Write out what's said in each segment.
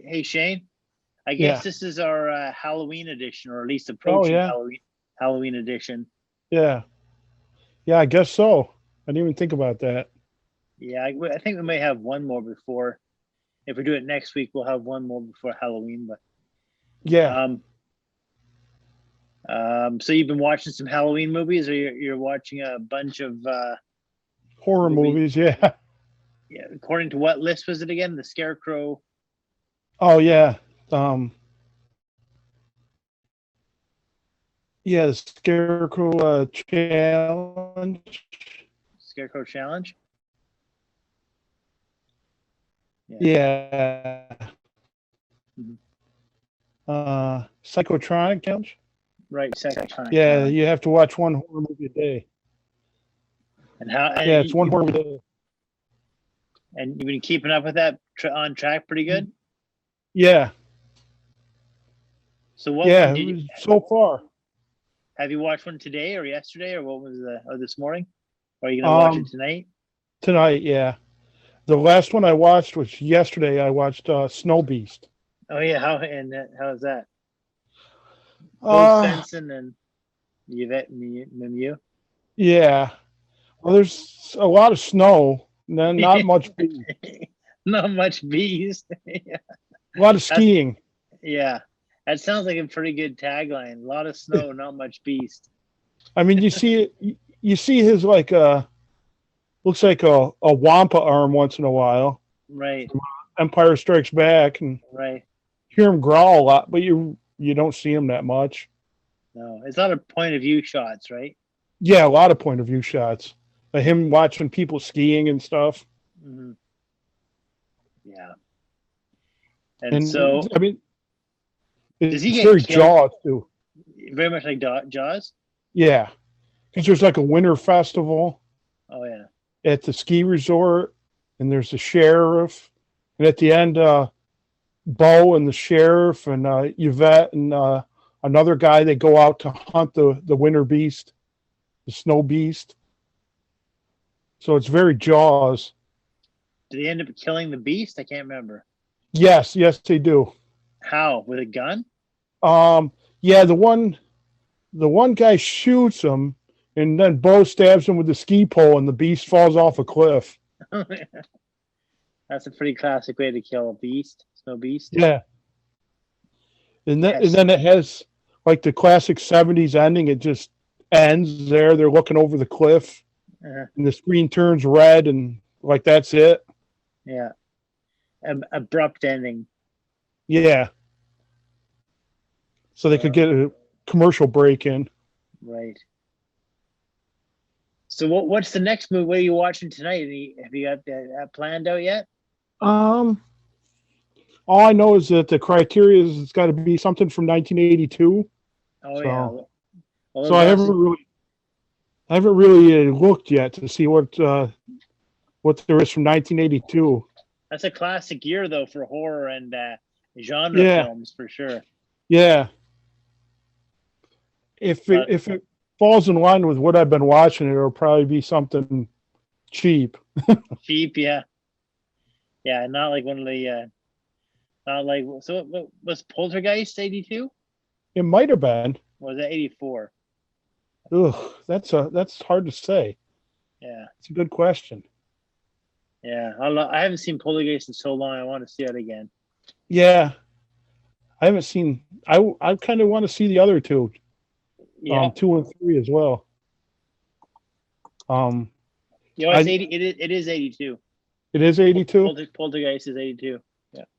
Hey Shane, I Yeah. guess this is our Halloween edition, or at least Oh approaching yeah. Halloween edition. Yeah. Yeah, I guess so. I didn't even think about that. Yeah, I think we may have one more before. If we do it next week, we'll have one more before Halloween. But Yeah. um, so you've been watching some Halloween movies, or you're watching a bunch of Horror movies? movies, yeah. Yeah, according to what list was it again? The Scarecrow. Oh yeah. Um yeah, the Scarecrow challenge. Scarecrow Challenge. Yeah. Mhm. Psychotronic challenge. Right, Psychotronic Yeah, Challenge. you have to watch one horror movie a day. And how? Yeah, it's one horror movie a day. And you've been keeping up with that on track pretty good. Yeah. So what Yeah, one did you so far. have you watched one today or yesterday or what was or this morning? Or are you gonna watch it tonight? Tonight, yeah. The last one I watched was yesterday. I watched Snow Beast. Oh yeah, how's that? Bill Uh, Svensson and Yvette Mimieux. yeah. Well, there's a lot of snow, not much beast. Not much bees. Yeah. A lot of skiing. Yeah. That sounds like a pretty good tagline. A lot of snow, not much beast. I mean, you see his like looks like a wampa arm once in a while. Right. Empire Strikes Back, and Right. hear him growl a lot, but you don't see him that much. No, it's not a point of view shots, right? Yeah, a lot of point of view shots. Him watching people skiing and stuff. Mm-hmm. Yeah. And And so, I mean, does he it's get very killed? Jaws too. Very much like Jaws. Yeah, because there's like a winter festival Oh yeah. at the ski resort, and there's the sheriff, and at the end, Bo and the sheriff and Yvette and another guy, they go out to hunt the winter beast, the snow beast. So it's very Jaws. Did they end up killing the beast? I can't remember. Yes, they do. How? With a gun? Yeah, the one guy shoots him, and then Bo stabs him with the ski pole, and the beast falls off a cliff. That's a pretty classic way to kill a beast. Snow beast. Yeah. And Yes. then it has like the classic 70s ending. It just ends there. They're looking over the cliff, and the screen turns red, and like that's it. Yeah. Abrupt ending. Yeah. So they could get a commercial break in. Right. So what's the next movie? What are you watching tonight? Have you got that planned out yet? All I know is that the criteria is it's got to be something from 1982. Oh So- yeah. Well, So I haven't really looked yet to see what there is from 1982. that's a classic year though for horror and genre Yeah. films for sure. Yeah. If it falls in line with what I've been watching, it'll probably be something cheap. Cheap, yeah. Yeah, not like one of the not like so what was Poltergeist 82? It might have been. Was that 84? Ugh, that's hard to say. Yeah. It's a good question. Yeah. I haven't seen Poltergeist in so long. I want to see it again. Yeah, I haven't seen. I kind of want to see the other two, Yeah. 2 and 3 as well. You know, it's 80. It is 82. It is 82. Poltergeist is 82.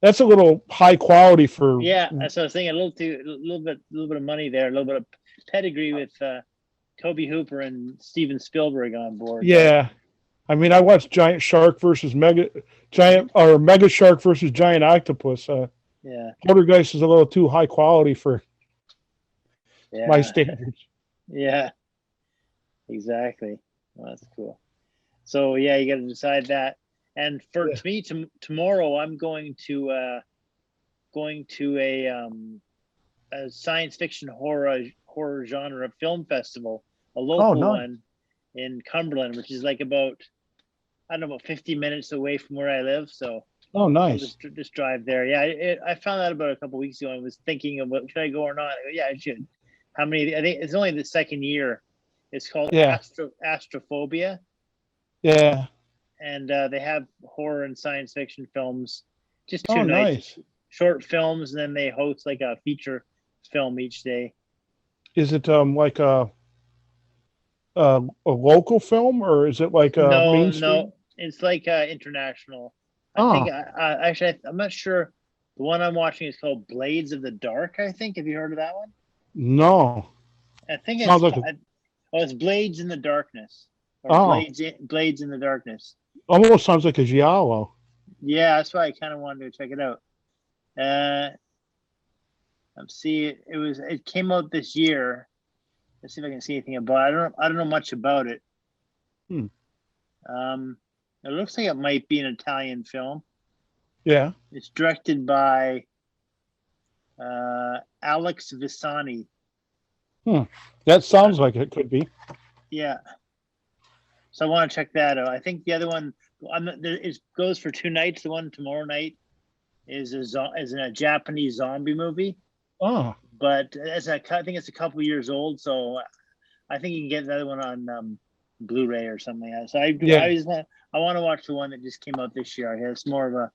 That's a little high quality for. Yeah, that's what I was thinking. A little bit of money there, a little bit of pedigree with Toby Hooper and Steven Spielberg on board. Yeah, I mean, I watched Mega Shark versus Giant Octopus. Yeah. Poltergeist is a little too high quality for Yeah. my standards. Yeah. Exactly. Well, that's cool. So yeah, you got to decide that. And for me, tomorrow, I'm going to a science fiction horror genre film festival, a local one in Cumberland, which is like about 50 minutes away from where I live. So Oh, I'll nice. just drive there. Yeah, I found out about it a couple weeks ago. I was thinking of what should I go or not. I go, yeah, I should. How many? I think it's only the second year. It's called Yeah. Astrophobia, Yeah. and they have horror and science fiction films. Just two Oh, nights, nice. short films, and then they host like a feature film each day. Is it like a local film, or is it like a No, mainstream? no, it's like international. I think Oh, actually I'm not sure. The one I'm watching is called Blades of the Dark. I think. Have you heard of that one? no. I think Sounds like it's Blades in the Darkness or oh, Blades in the Darkness. almost sounds like a giallo. Yeah, that's why I kind of wanted to check it out. Let's see. It came out this year. Let's see if I can see anything about it. I don't know much about it. Hmm. It looks like it might be an Italian film. Yeah. It's directed by Alex Visani. That sounds like it could be. Yeah. So I want to check that out. I think the other one it goes for 2 nights. The one tomorrow night is a Japanese zombie movie. Oh, But I think it's a couple years old, so I think you can get the other one on Blu Ray or something like that. So I want to watch the one that just came out this year. It's more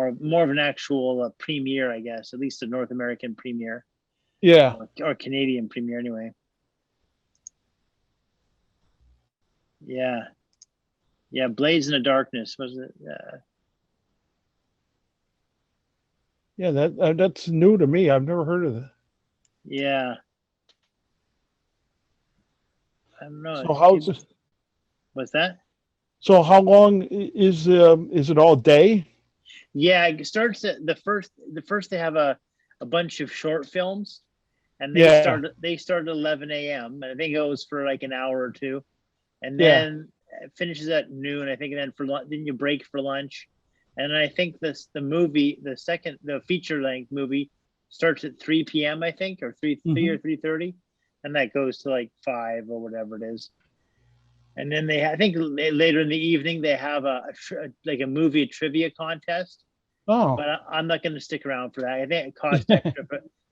of an actual premiere, I guess, at least a North American premiere. yeah. Or Canadian premiere anyway. Yeah. Yeah, Blades in the Darkness, was it? Yeah, that's new to me. I've never heard of that. Yeah. I don't know. So how's it? What's that? So how long is it all day? Yeah, it starts at the first they have a bunch of short films, and they start at 11 a.m. and I think it goes for like an hour or two, and then it finishes at noon, I think, and then then you break for lunch, and I think the feature length movie starts at 3 p.m. I think, or 3 or 3:30, and that goes to like 5 or whatever it is. And then I think later in the evening they have a movie trivia contest. Oh, But I'm not going to stick around for that. I think it costs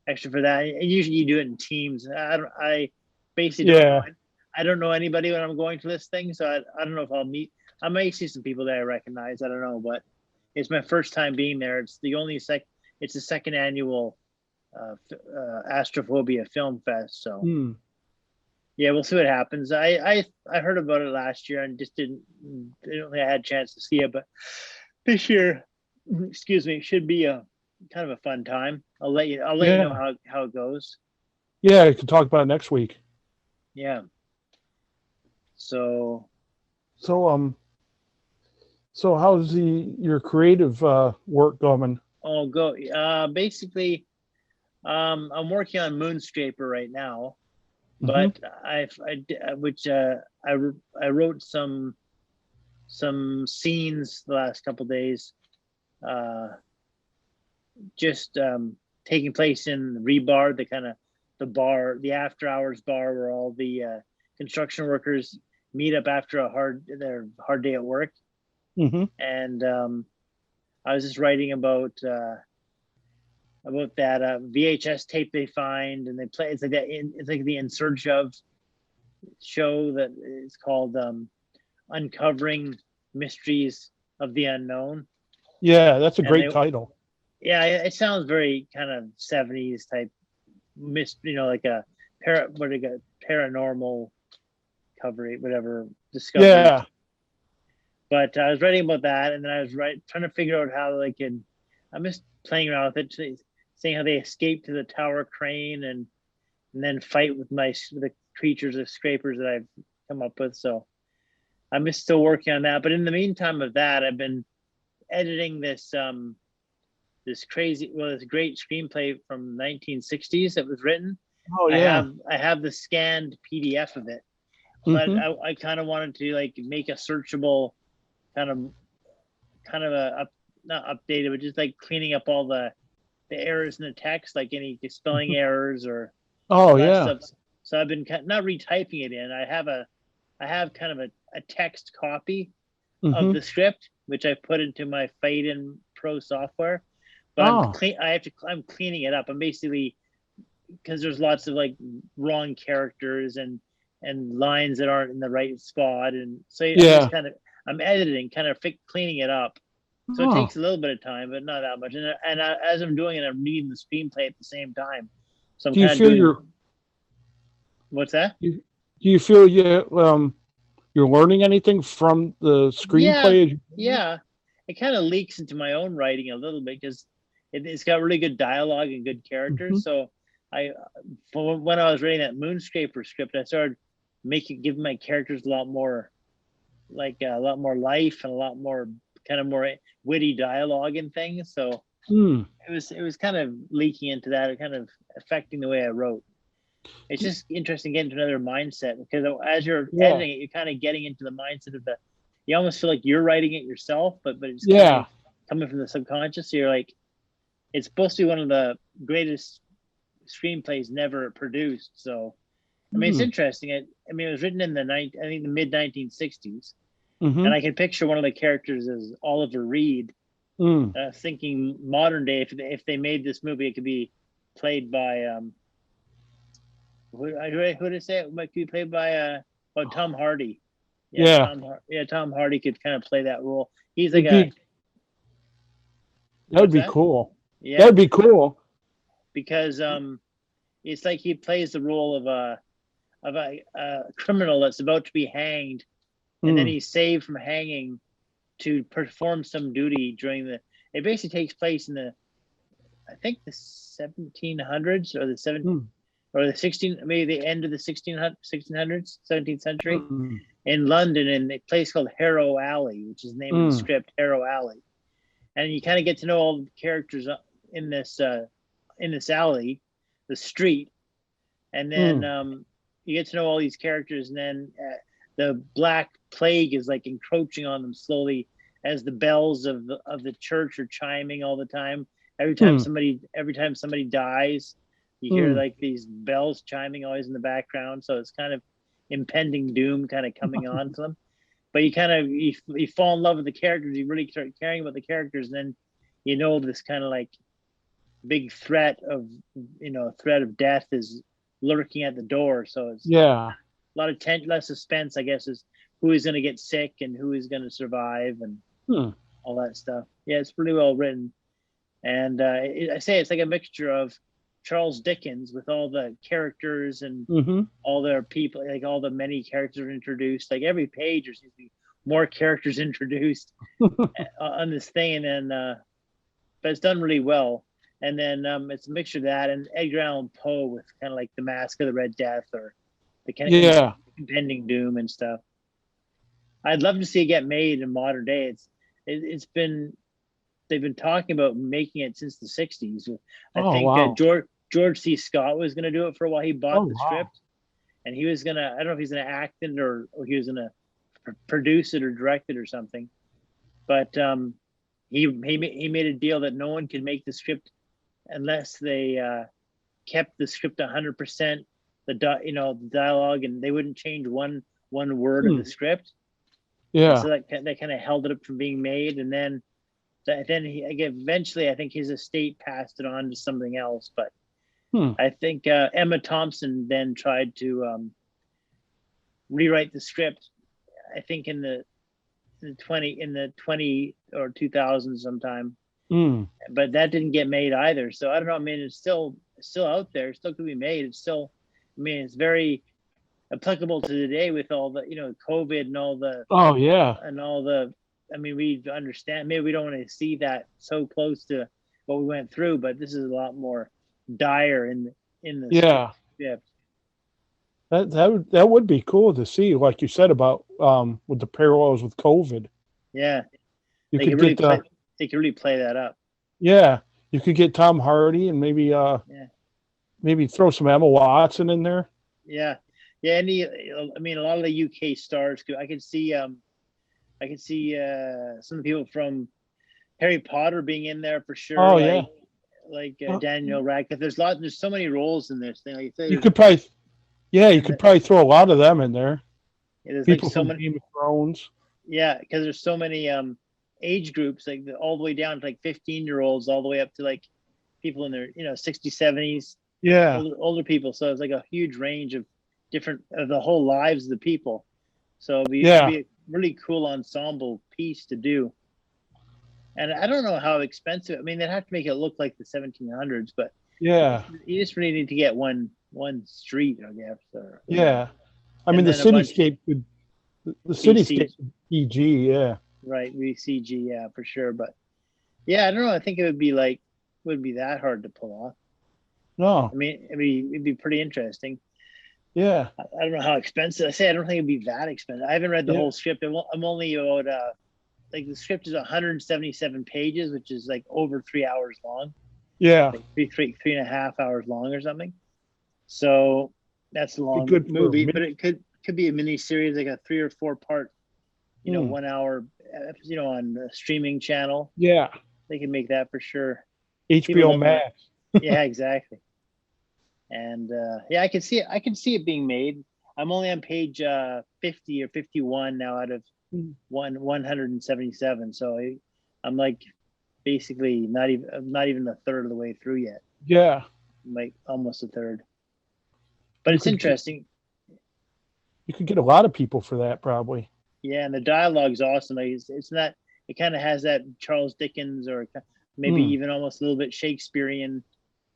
extra for that. And usually you do it in teams. I basically I don't know anybody when I'm going to this thing, so I don't know if I'll meet. I may see some people that I recognize. I don't know, but it's my first time being there. It's It's the second annual Astrophobia Film Fest. So. Yeah, we'll see what happens. I heard about it last year and just I don't think I had a chance to see it, but this year, excuse me, should be a kind of a fun time. I'll let you know how it goes. Yeah, I can talk about it next week. Yeah. So how's your creative work going? Basically, I'm working on Moonscraper right now. But I wrote some scenes the last couple of days, just taking place in the rebar, the after hours bar where all the construction workers meet up after their hard day at work. And I was just writing about that VHS tape they find, and they play. It's like that. It's like the In Search Of show that is called "Uncovering Mysteries of the Unknown." Yeah, that's a great title. Yeah, it sounds very kind of 70s type, like a paranormal cover, whatever discovery. Yeah. But I was writing about that, and then I was trying to figure out how they could. I'm just playing around with it, seeing how they escape to the tower crane and then fight with the creatures of scrapers that I've come up with. So I'm just still working on that. But in the meantime of that, I've been editing this great screenplay from 1960s that was written. Oh yeah. I have the scanned PDF of it, but I kind of wanted to make a searchable kind of not updated, but just like cleaning up all the errors in the text, like any spelling errors or stuff. So I've been not retyping it in. I have kind of a text copy of the script, which I put into my Faden Pro software. But I'm cleaning it up. I'm basically, because there's lots of like wrong characters and lines that aren't in the right spot, and so I'm editing, kind of cleaning it up. So it takes a little bit of time, but not that much. And as I'm doing it, I'm reading the screenplay at the same time. So I'm do you feel what's that? Do you feel you're learning anything from the screenplay? Yeah. It kind of leaks into my own writing a little bit because it's got really good dialogue and good characters. So when I was writing that Moonscraper script, I started giving my characters a lot more life and a lot more kind of more witty dialogue and things. So it was kind of leaking into that, kind of affecting the way I wrote. It's just interesting getting into another mindset, because as you're editing it, you're kind of getting into the mindset of you almost feel like you're writing it yourself, but it's kind of coming from the subconscious. So you're like, it's supposed to be one of the greatest screenplays never produced. So, I mean, it's interesting. It was written in the mid 1960s, and I can picture one of the characters as Oliver Reed. Thinking modern day, if they made this movie, it could be played by who did I say it might be played by? Tom Hardy. Tom Hardy could kind of play that role. He's like that would be cool. Yeah, that'd be cool. Because it's like he plays the role of a criminal that's about to be hanged, and then he's saved from hanging to perform some duty it basically takes place in the 1700s or the 16, maybe the end of the 1600s, 17th century, in London, in a place called Harrow Alley, which is the name of the script, Harrow Alley. And you kind of get to know all the characters in this alley, the street, and then you get to know all these characters, and then the Black Plague is like encroaching on them slowly as the bells of the church are chiming all the time. Every time somebody dies, you hear like these bells chiming always in the background. So it's kind of impending doom kind of coming on to them. But you fall in love with the characters. You really start caring about the characters, and then this kind of like big threat of death is lurking at the door. So it's a lot of less suspense, I guess, is who is going to get sick and who is going to survive and all that stuff. Yeah, it's pretty well written. And I say it's like a mixture of Charles Dickens with all the characters and all their people, like all the many characters introduced. Like every page there seems to be more characters introduced on this thing, and then but it's done really well. And then it's a mixture of that and Edgar Allan Poe with kind of like The Mask of the Red Death or the kind of impending doom and stuff. I'd love to see it get made in modern day. They've been talking about making it since the 60s. I think George C. Scott was going to do it for a while. He bought the script, and he was going to, I don't know if he's going to act in it or he was going to produce it or direct it or something. But he made a deal that no one could make the script unless they kept the script 100%, the dialogue, and they wouldn't change one word of the script. Yeah. So that kind of held it up from being made, and then eventually I think his estate passed it on to something else. But I think Emma Thompson then tried to rewrite the script. I think in the 20 or 2000 sometime. But that didn't get made either. So I don't know. I mean, it's still out there. It still could be made. It's still, I mean, it's very applicable to today with all the, COVID and all the. Oh yeah. And all the. I mean, we understand. Maybe we don't want to see that so close to what we went through, but this is a lot more dire in the. Yeah. Yeah. That would be cool to see, like you said about with the parallels with COVID. Yeah. They could really play that up. Yeah, you could get Tom Hardy and maybe maybe throw some Emma Watson in there. Yeah, yeah. I mean, a lot of the UK stars. I could see some of the people from Harry Potter being in there for sure. Oh yeah, like Daniel Radcliffe. There's so many roles in this thing. Like you could probably throw a lot of them in there. Yeah, there's people like so from many Game of Thrones. Yeah, because there's so many age groups, like all the way down to like 15-year-olds, all the way up to like people in their 60s, 70s, Yeah. older people. So it's like a huge range of different of the whole lives of the people. So it'd be a really cool ensemble piece to do. And I don't know how expensive. I mean, they'd have to make it look like the 1700s, but Yeah. you just really need to get one street, I guess. Yeah. I mean, And the then a bunch cityscape would PG, yeah. right, VCG, yeah, for sure. But yeah, I don't know. I think it would be that hard to pull off. No. I mean, it'd be pretty interesting. Yeah. I don't know how expensive. I say I don't think it'd be that expensive. I haven't read the whole script. I'm only about like the script is 177 pages, which is like over 3 hours long. Yeah. Like three and a half hours long or something. So that's a long movie, but it could be a mini series, like a 3 or 4 part, 1 hour, on the streaming channel. Yeah. They can make that for sure. HBO Max. Yeah, exactly. And yeah, I can see it being made. I'm only on page 50 or 51 now out of 177. So I'm like basically not even a third of the way through yet. Yeah. Like almost a third. But it's interesting. You could get a lot of people for that, probably. Yeah, and the dialogue's awesome. Like it's not. It kind of has that Charles Dickens or maybe even almost a little bit Shakespearean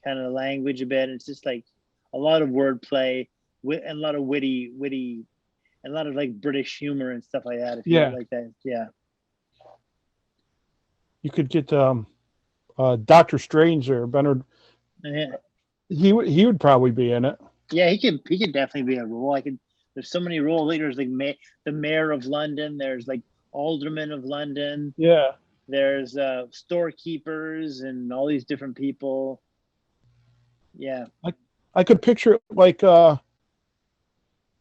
kind of language a bit. It's just like a lot of wordplay and a lot of witty, and a lot of like British humor and stuff like that. If you like that, yeah. You could get Doctor Strange there, Bernard. Yeah. He would probably be in it. Yeah, he could definitely be a role. There's so many role leaders, like the mayor of London. There's like aldermen of London. Yeah. There's storekeepers and all these different people. Yeah. I could picture it like what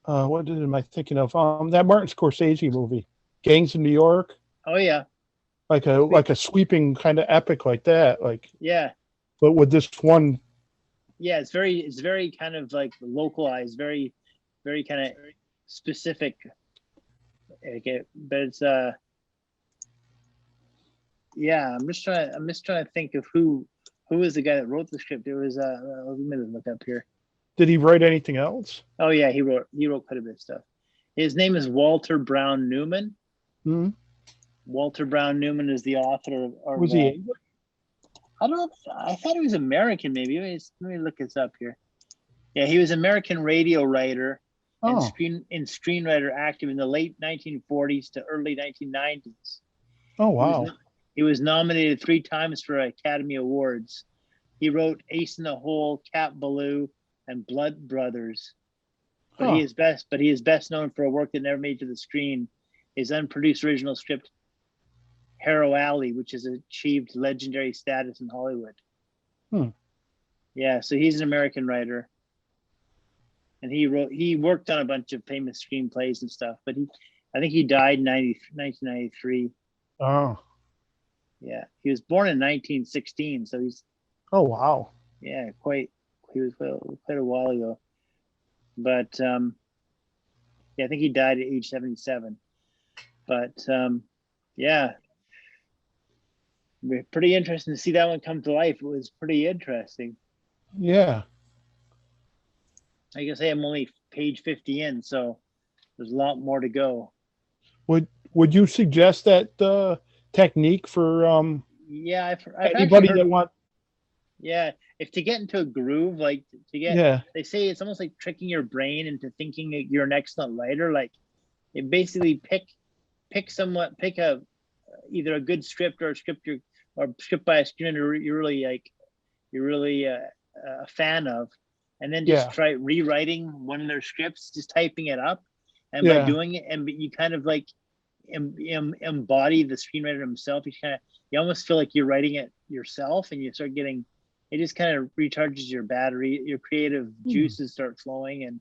am I thinking of? That Martin Scorsese movie, Gangs in New York. Oh yeah. Like a sweeping kind of epic like that. Like yeah. But with this one. Yeah, it's very kind of like localized, very, very kind of specific. Okay, but it's yeah. I'm just trying to think of who was the guy that wrote the script. It was let me look up here. Did he write anything else? Oh yeah, he wrote quite a bit of stuff. His name is Walter Brown Newman. Mm-hmm. Walter Brown Newman is the author of. Was he English? I don't know. I thought he was American. Maybe let me look this up here. Yeah, he was American radio writer and screenwriter, active in the late 1940s to early 1990s. Oh wow! He was nominated 3 times for Academy Awards. He wrote Ace in the Hole, Cat Ballou, and Blood Brothers. But he is best known for a work that never made it to the screen. His unproduced original script, Harrow Alley, which has achieved legendary status in Hollywood. Yeah, so he's an American writer, and he worked on a bunch of famous screenplays and stuff. But I think he died in 1993. Oh, yeah, he was born in 1916, so he's. Oh wow! Yeah, he was quite a while ago, but yeah, I think he died at age 77. But yeah. Pretty interesting to see that one come to life. It was pretty interesting. Yeah. I guess I'm only page 50 in, so there's a lot more to go. Would you suggest that technique for I've anybody that want? Yeah, if to get into a groove, like they say it's almost like tricking your brain into thinking that you're an excellent writer. Like, it basically pick either a good script or a script script by a screenwriter you're really a fan of, and then just try rewriting one of their scripts, just typing it up, and by doing it, and you kind of like embody the screenwriter himself. You almost feel like you're writing it yourself, and you start getting, it just kind of recharges your battery, your creative juices start flowing, and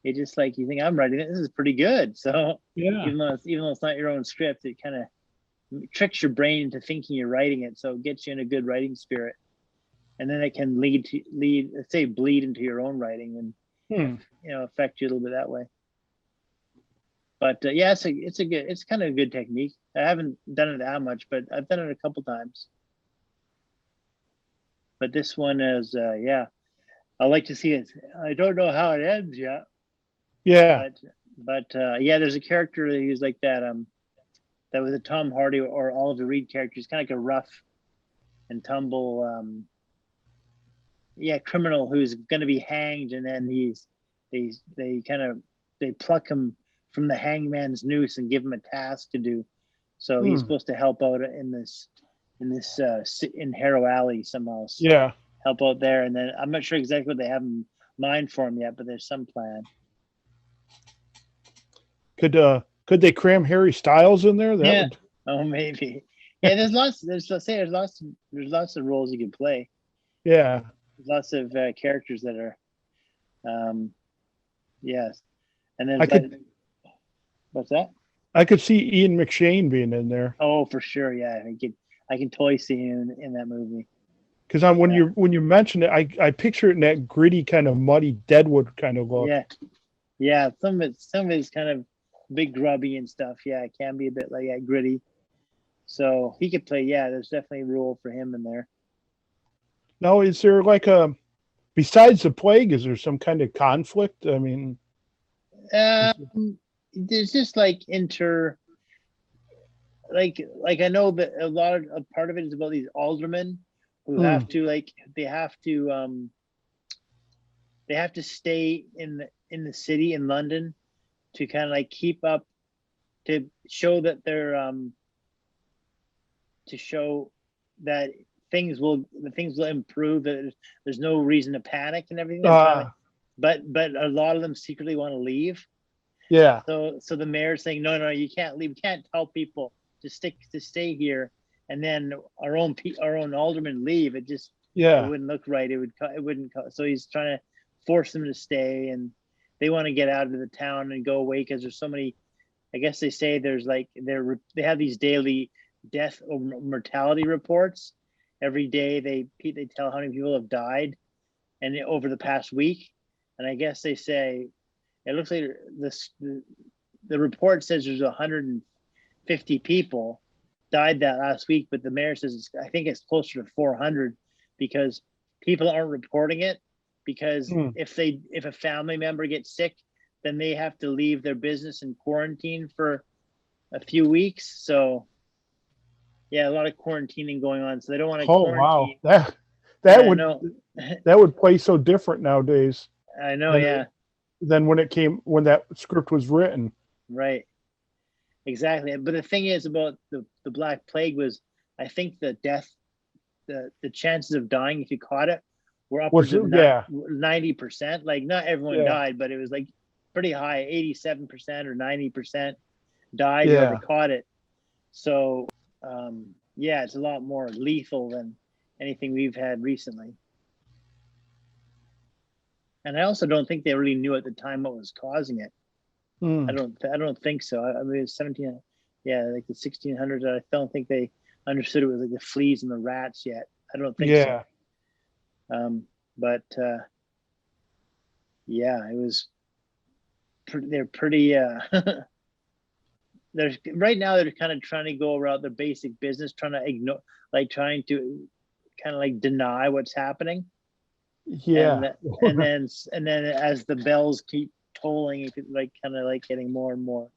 it just like, you think, I'm writing it, this is pretty good. So even though it's not your own script, it kind of tricks your brain into thinking you're writing it, so it gets you in a good writing spirit, and then it can bleed into your own writing and affect you a little bit that way. But yeah, it's kind of a good technique. I haven't done it that much, but I've done it a couple times. But this one is yeah, I like to see it. I don't know how it ends yet. Yeah. But yeah, there's a character that he's like that was a Tom Hardy or Oliver Reed character. He's kind of like a rough and tumble criminal who's going to be hanged, and then they pluck him from the hangman's noose and give him a task to do. So he's supposed to help out in Harrow Alley somehow. Yeah. Help out there, and then I'm not sure exactly what they have in mind for him yet, but there's some plan. Could they cram Harry Styles in there? Oh, maybe. Yeah, there's lots of roles you can play. Yeah. There's lots of characters that are, yes. And then what's that? I could see Ian McShane being in there. Oh, for sure. Yeah, I can totally see him in that movie. Because when you mention it, I picture it in that gritty kind of muddy Deadwood kind of look. Yeah. Some of it's kind of big grubby and stuff. Yeah, it can be a bit like gritty. So he could play. Yeah, there's definitely a role for him in there. Now, is there besides the plague, is there some kind of conflict? I mean, there's just like I know that a part of it is about these aldermen who have to they have to stay in the city in London to kind of like keep up, to show that they're to show that things will improve, that there's no reason to panic and everything. But a lot of them secretly want to leave. Yeah. So the mayor's saying, no, you can't leave. We can't tell people to stay here, and then our own aldermen leave. It wouldn't look right. It wouldn't. So he's trying to force them to stay, and they want to get out of the town and go away because there's so many. I guess they say there's they have these daily death or mortality reports. Every day they tell how many people have died, and over the past week, and I guess they say it looks like the report says there's 150 people died that last week, but the mayor says I think it's closer to 400 because people aren't reporting it, because if a family member gets sick, then they have to leave their business and quarantine for a few weeks. So yeah, a lot of quarantining going on. So they don't want to quarantine. Wow. That would play so different nowadays. I know, than when that script was written. Right. Exactly. But the thing is about the Black Plague was, I think the chances of dying if you caught it were upwards of 90%. Like not everyone died, but it was like pretty high, 87% or 90% died whoever caught it. So it's a lot more lethal than anything we've had recently. And I also don't think they really knew at the time what was causing it. I don't think so. I mean, it's like the 1600s. I don't think they understood it was like the fleas and the rats yet. I don't think so. But it was. They're pretty. There's right now they're kind of trying to go around their basic business, trying to ignore, trying to kind of like deny what's happening. Yeah. And then as the bells keep tolling, it could kind of getting more and more.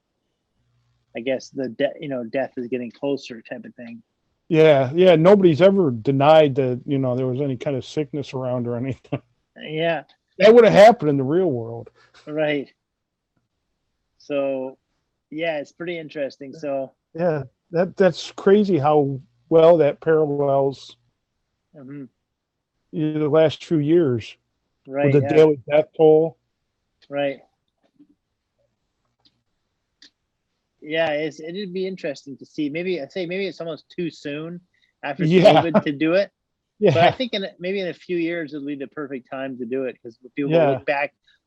I guess death is getting closer, type of thing. Yeah. Nobody's ever denied that there was any kind of sickness around or anything. Yeah. That would have happened in the real world. Right. So, it's pretty interesting. So. Yeah, that's crazy how well that parallels. The last few years, right? With the daily death toll, right? Yeah, it'd be interesting to see. Maybe it's almost too soon after COVID to do it. Yeah, but I think maybe in a few years it'll be the perfect time to do it, because people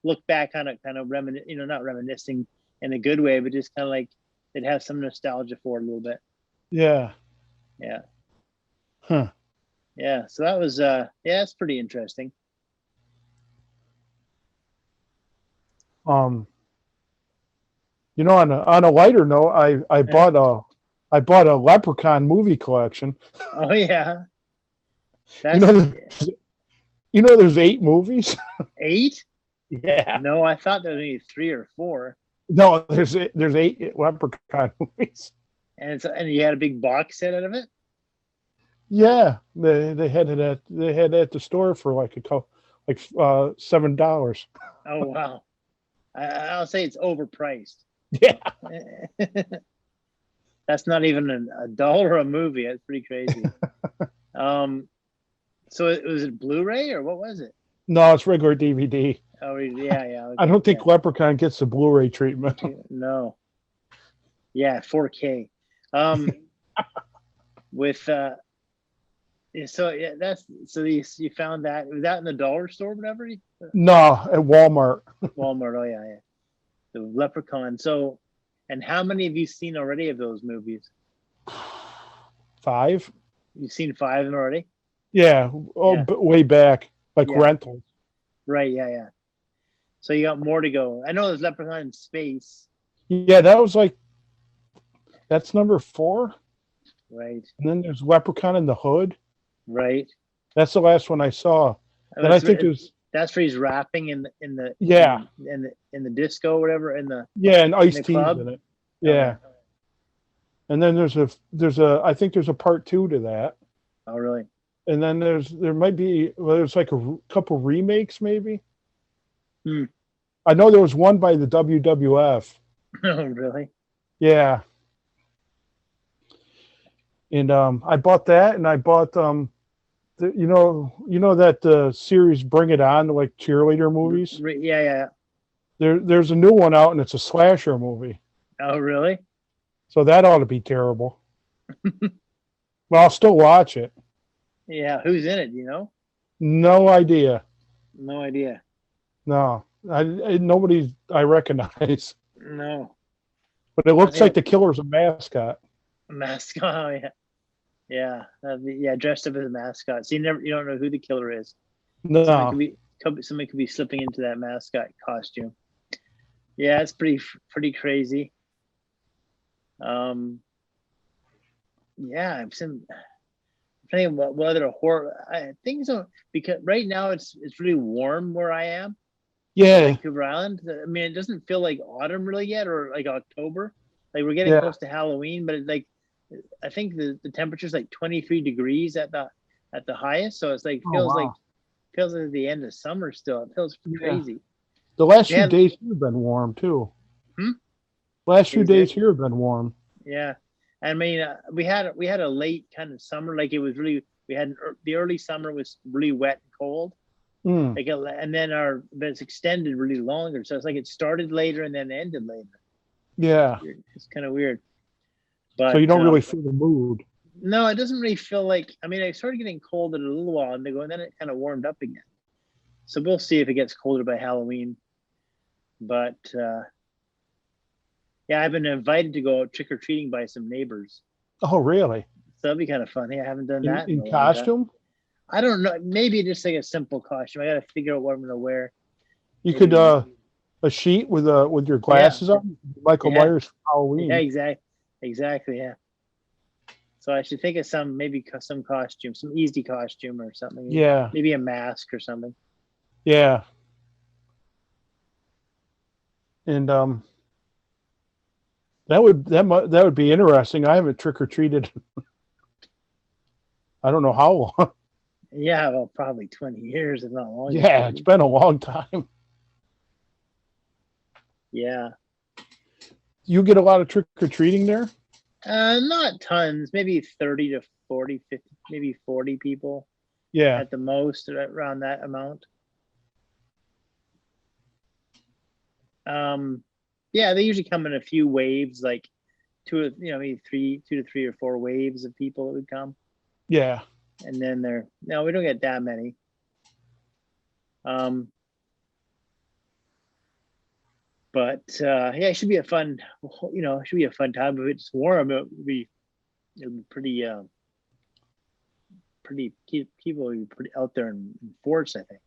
look back on it, kind of not reminiscing in a good way, but just kind of like they'd have some nostalgia for it a little bit. Yeah. Huh. Yeah, so that was it's pretty interesting. You know, on a lighter note, I bought a Leprechaun movie collection. Oh yeah, You that's know, there's 8 movies. 8. Yeah. No, I thought there was only 3 or 4. No, there's 8 Leprechaun movies. And you had a big box set out of it. Yeah, they had it at the store for like $7. Oh wow, I'll say it's overpriced. Yeah. That's not even a dollar a movie. That's pretty crazy. So was it Blu Ray or what was it? No, it's regular DVD. Oh yeah. Okay, I don't think Leprechaun gets the Blu Ray treatment. No. Yeah, 4K. With so yeah, you found that, was that in the dollar store or whatever? No, at Walmart. Walmart. Oh yeah. The Leprechaun. So, and how many have you seen already of those movies? 5. You've seen 5 of them already? Yeah. Oh, Yeah. But way back, like Yeah. rentals. Right. Yeah. So you got more to go. I know there's Leprechaun in Space. Yeah, that's number 4. Right. And then there's Leprechaun in the Hood. Right. That's the last one I saw. And I think that's where he's rapping in the Yeah. in the disco or whatever in the and Ice the T's club? in it. Yeah. Okay. And then I think there's a part 2 to that. Oh really? And then there's like a couple remakes maybe. I know there was one by the WWF. Oh really? Yeah. And I bought that, and I bought you know that series Bring It On, like cheerleader movies. Yeah. There's a new one out, and it's a slasher movie. Oh really? So that ought to be terrible. But I'll still watch it. Yeah. Who's in it? You know? No idea. No idea. No, nobody I recognize. No. But it looks like the killer's a mascot. A mascot. Oh yeah. Yeah. Dressed up as a mascot. So you don't know who the killer is. No. Somebody could be slipping into that mascot costume. Yeah, it's pretty crazy. Yeah, I'm thinking about what other horror. I think so, because right now it's really warm where I am. Yeah. Vancouver Island. I mean, it doesn't feel like autumn really yet, or like October. Like we're getting close to Halloween, but I think the temperature's like 23 degrees at the highest. So it's like feels like the end of summer still. It feels crazy. The last few days here have been warm too. Last few days here have been warm. Yeah. I mean, we had a late kind of summer. Like it was really, the early summer was really wet and cold. Like, and then but it's extended really longer. So it's like it started later and then ended later. Yeah. It's kind of weird. But so you don't really feel the mood. No, it doesn't really feel like, I mean, it started getting cold in a little while and then it kind of warmed up again. So we'll see if it gets colder by Halloween. But yeah, I've been invited to go out trick-or-treating by some neighbors. Oh, really? So that'd be kind of fun. Yeah, I haven't done that. In costume? I don't know. Maybe just like a simple costume. I got to figure out what I'm going to wear. You could, a sheet with your glasses on? Michael Myers for Halloween. Yeah, exactly. Yeah. So I should think of some costume, some easy costume or something. Yeah. Maybe a mask or something. Yeah. And that would be interesting. I haven't trick or treated. I don't know how long. Yeah, well, probably 20 years, if not longer. Yeah, it's been a long time. Yeah. You get a lot of trick or treating there? Not tons. Maybe 30 to 40, 50, maybe 40 people. Yeah. At the most, around that amount. Yeah, they usually come in a few waves, like maybe 2 to 3 or 4 waves of people that would come. Yeah. And then we don't get that many. But yeah, it should be a fun, time. If it's warm, it'll be pretty, people will be pretty out there in force, I think.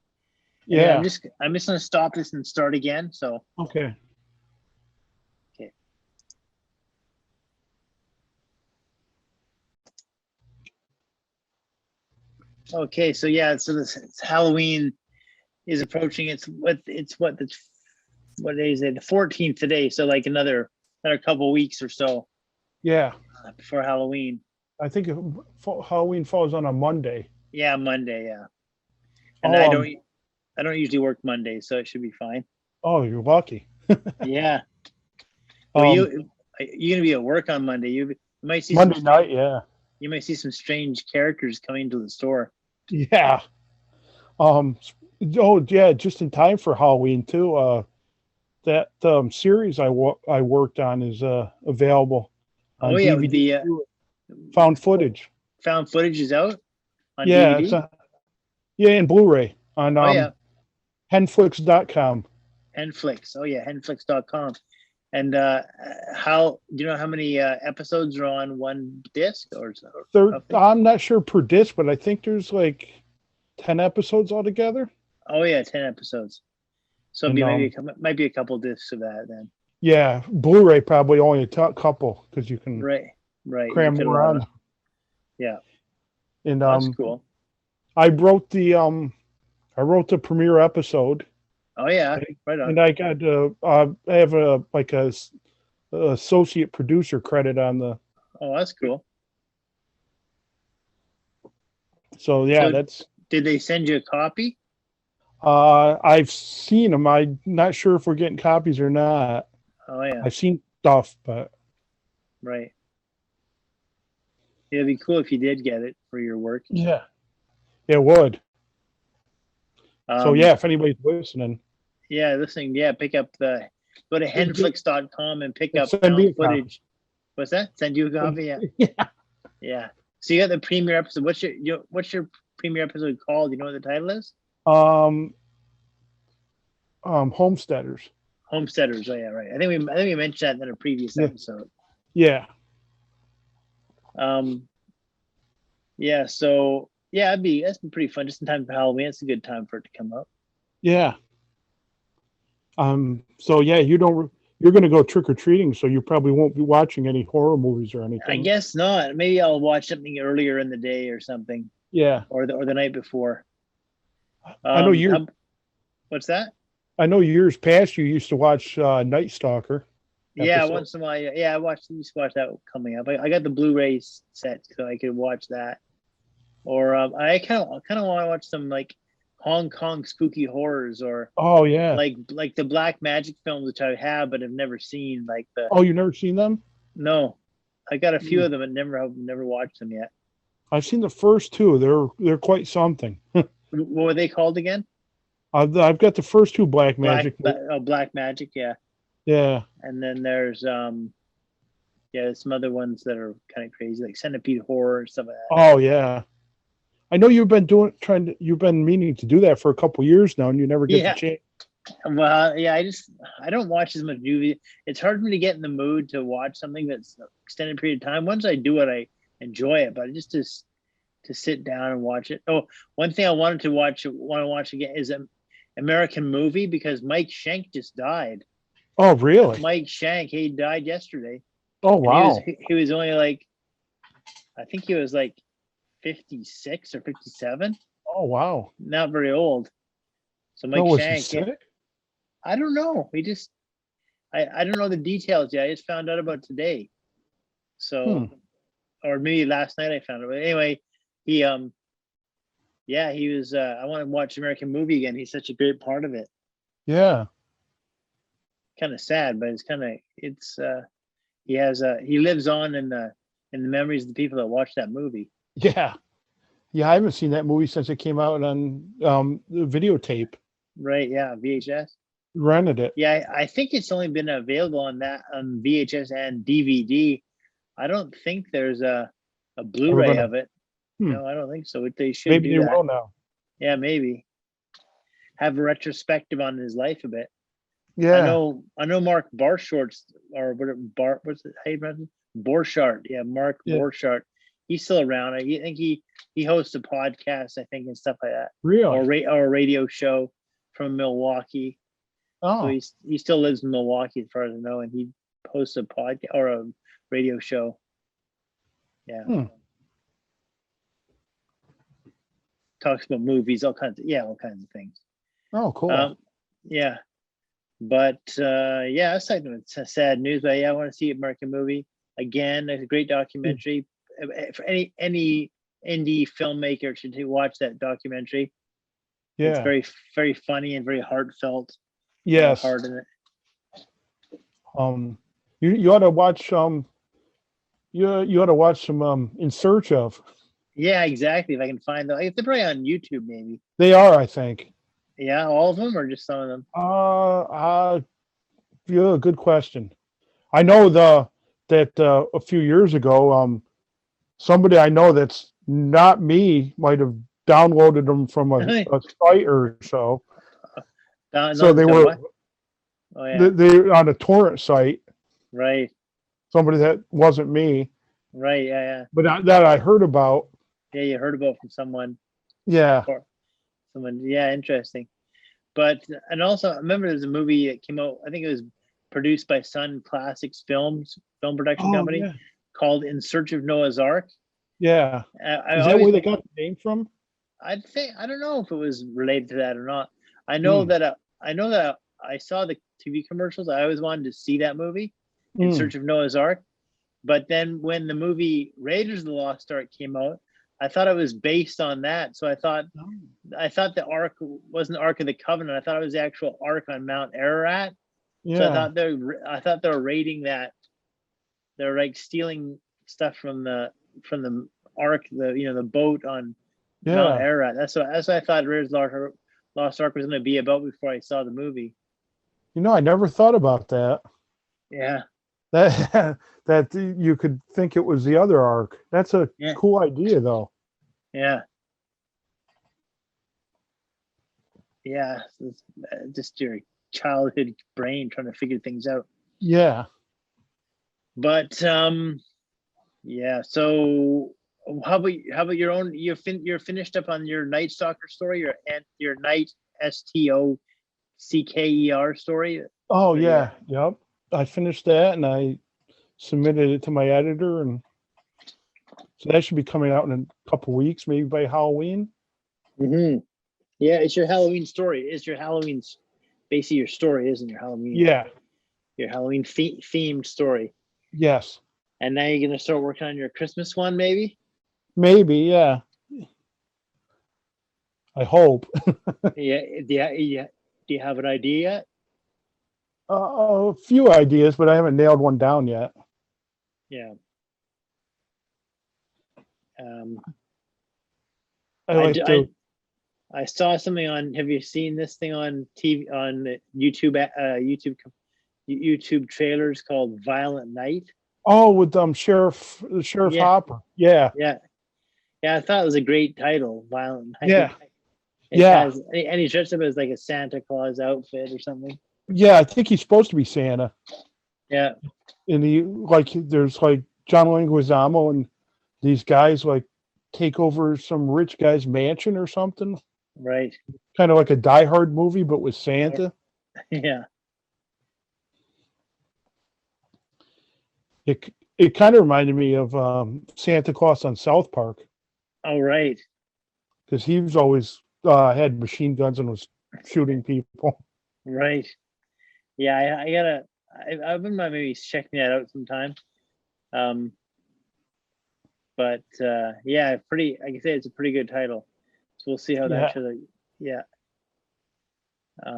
Yeah. I'm just gonna stop this and start again. So okay. Okay, so yeah, so this Halloween is approaching. What day is it? The 14th today. So like another couple weeks or so Yeah, before Halloween. I think Halloween falls on a Monday. Yeah, Monday. Yeah, and Oh, I don't usually work Monday, so it should be fine. oh, you're lucky. Yeah. Well, you gonna be at work on Monday? You might see Monday night, yeah, you might see some strange characters coming to the store. yeah. Oh yeah, just in time for Halloween too. That series I worked on is available on Oh yeah, DVD. the Found footage. found footage is out on Yeah, DVD. yeah, and Blu Ray on Oh yeah, henflix.com. Henflix. Oh yeah, henflix.com. And how do you know how many episodes are on one disc or so? I'm not sure per disc, but I think there's like 10 episodes altogether. Oh yeah, 10 episodes. So And, might be a couple discs of that then. Yeah, Blu-ray probably only a couple because you can Right. cram more on. Yeah. And That's cool. I wrote the premiere episode. Oh yeah, right on. And I got I have a associate producer credit on the. Oh, that's cool. So yeah, Did they send you a copy? I've seen them. I'm not sure if we're getting copies or not. Oh yeah. I've seen stuff, but right. It'd be cool if you did get it for your work. Yeah, it would. So yeah, if anybody's listening. Yeah, listening. Yeah, go to henflix.com and pick up footage. What's that? Send you a copy? Yeah. Yeah. Yeah. So you got the premiere episode. What's your premiere episode called? You know what the title is? Homesteaders. Homesteaders. Oh yeah, right. I think we mentioned that in a previous episode. Yeah. Yeah. So yeah, that's been pretty fun. Just in time for Halloween. It's a good time for it to come up. Yeah. So yeah, you're going to go trick or treating, so you probably won't be watching any horror movies or anything. I guess not. Maybe I'll watch something earlier in the day or something. Yeah. Or the night before. I know what's that? I know years past you used to watch Night Stalker. Yeah, once in a while. Yeah, I used to watch that coming up. I got the Blu Ray set so I could watch that. Or I kind of want to watch some like Hong Kong spooky horrors, or like the black magic films, which I have but have never seen. Like the you've never seen them? No, I got a few of them and never watched them yet. I've seen the first two. They're quite something. What were they called again? I've got the first two black magic. Black magic, yeah. Yeah. And then there's some other ones that are kind of crazy, like Centipede Horror and stuff like that. Oh yeah. I know you've been you've been meaning to do that for a couple years now, and you never get the chance. Well, yeah, I don't watch as much movie. It's hard for me to get in the mood to watch something that's an extended period of time. Once I do it, I enjoy it, but just to sit down and watch it. Oh, one thing I want to watch again is an American movie, because Mike Schenk just died. Oh, really? Mike Schenk, he died yesterday. Oh, wow. He was only like, I think he was like 56 or 57. Oh, wow. Not very old. So Mike Schenk. I don't know. I don't know the details yet. I just found out about today. So, or maybe last night I found it. But anyway, he was, I want to watch American movie again. He's such a great part of it. Yeah. Kind of sad, but he lives on in the memories of the people that watched that movie. Yeah. Yeah, I haven't seen that movie since it came out on the videotape. Right, yeah, VHS. Rented it. Yeah, I think it's only been available on VHS and DVD. I don't think there's a Blu-ray of it. No, I don't think so. They should maybe do they that. will now. Yeah, maybe. Have a retrospective on his life a bit. Yeah. I know Mark Borchardt, or what's it? Hey, Borchardt. Yeah, Mark Borchardt. He's still around. I think he hosts a podcast, I think, and stuff like that. Really? Or a radio show from Milwaukee. Oh. So he still lives in Milwaukee, as far as I know, and he hosts a podcast or a radio show. Yeah. talks about movies, all kinds of things. Oh, cool. Yeah. But it's like it's sad news, but yeah, I want to see American movie again. It's a great documentary. For any indie filmmaker should watch that documentary. Yeah. It's very, very funny and very heartfelt. Yes. Heart in it. You ought to watch you ought to watch some In Search Of. Yeah, exactly. If I can find them, they're probably on YouTube, maybe. They are, I think. Yeah, all of them or just some of them? Yeah, good question. I know that a few years ago, somebody I know that's not me might have downloaded them from a site or so. So they were what? Oh, yeah. They're on a torrent site. Right. Somebody that wasn't me. Right. Yeah. But that I heard about. Yeah, you heard about from someone. Yeah. Someone. Yeah, interesting. But and also, I remember there's a movie that came out. I think it was produced by Sun Classics film production company, called In Search of Noah's Ark. Yeah. Is that where they got the name from? I don't know if it was related to that or not. I know that I saw the TV commercials. I always wanted to see that movie, In Search of Noah's Ark. But then when the movie Raiders of the Lost Ark came out, I thought it was based on that. So I thought the Ark wasn't the Ark of the Covenant. I thought it was the actual Ark on Mount Ararat. Yeah. So I thought they were raiding that. They're like stealing stuff from the Ark, the boat on Mount Ararat. That's what I thought Raiders of the Lost Ark was going to be about before I saw the movie. I never thought about that. Yeah. That you could think it was the other Ark. That's a cool idea, though. Yeah. Yeah. It's just your childhood brain trying to figure things out. Yeah. But yeah. So how about your own? You're finished up on your Night Stalker story, your Night STOCKER story. Oh yeah. Yep. I finished that and I submitted it to my editor, and so that should be coming out in a couple weeks, maybe by Halloween. Mm-hmm. Yeah, it's your Halloween story. It's your Halloween's basically your story, isn't your Halloween? Yeah. Your Halloween themed story. Yes. And now you're gonna start working on your Christmas one, maybe? Maybe, yeah. I hope. Yeah. Do you have an idea yet? A few ideas, but I haven't nailed one down yet. Yeah. I saw something on. Have you seen this thing on TV on YouTube? YouTube trailers called Violent Night. Oh, with Sheriff Hopper. Yeah. Yeah. I thought it was a great title, Violent Night. Yeah. And he's dressed up as like a Santa Claus outfit or something. Yeah, I think he's supposed to be Santa. Yeah. And there's John Leguizamo and these guys take over some rich guy's mansion or something. Right. Kind of like a Die Hard movie, but with Santa. Yeah. It kind of reminded me of Santa Claus on South Park. Oh, right. Because he was always had machine guns and was shooting people. Right. Yeah, I wouldn't mind maybe checking that out sometime. But yeah, like I say, it's a pretty good title. So we'll see how that should. Yeah.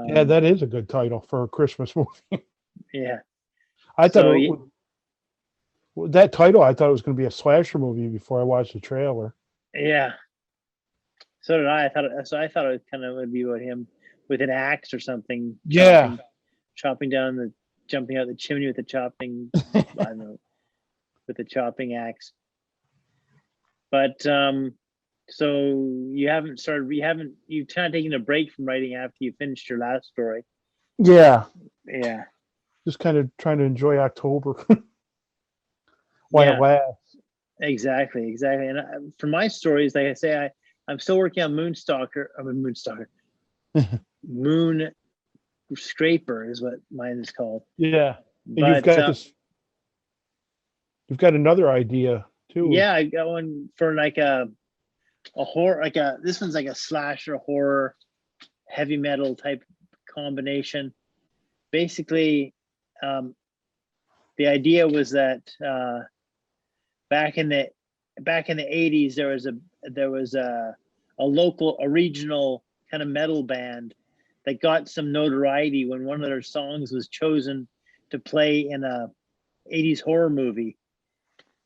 Yeah, that is a good title for a Christmas movie. Yeah. I thought that title. I thought it was going to be a slasher movie before I watched the trailer. Yeah. So did I. I thought it kind of would be about him with an axe or something. Yeah. Chopping down jumping out the chimney with the chopping. I don't know, with the chopping axe. But so you've kind of taken a break from writing after you finished your last story. Yeah. Yeah. Just kind of trying to enjoy October while it lasts. Exactly. And for my stories, like I say, I'm still working on Moonstalker. Moon Scraper is what mine is called. Yeah. And but, you've got another idea too. Yeah, I got one for like a a horror, this one's like a slasher horror heavy metal type combination. Basically, the idea was that back in the 80s, there was a regional kind of metal band that got some notoriety when one of their songs was chosen to play in a 80s horror movie.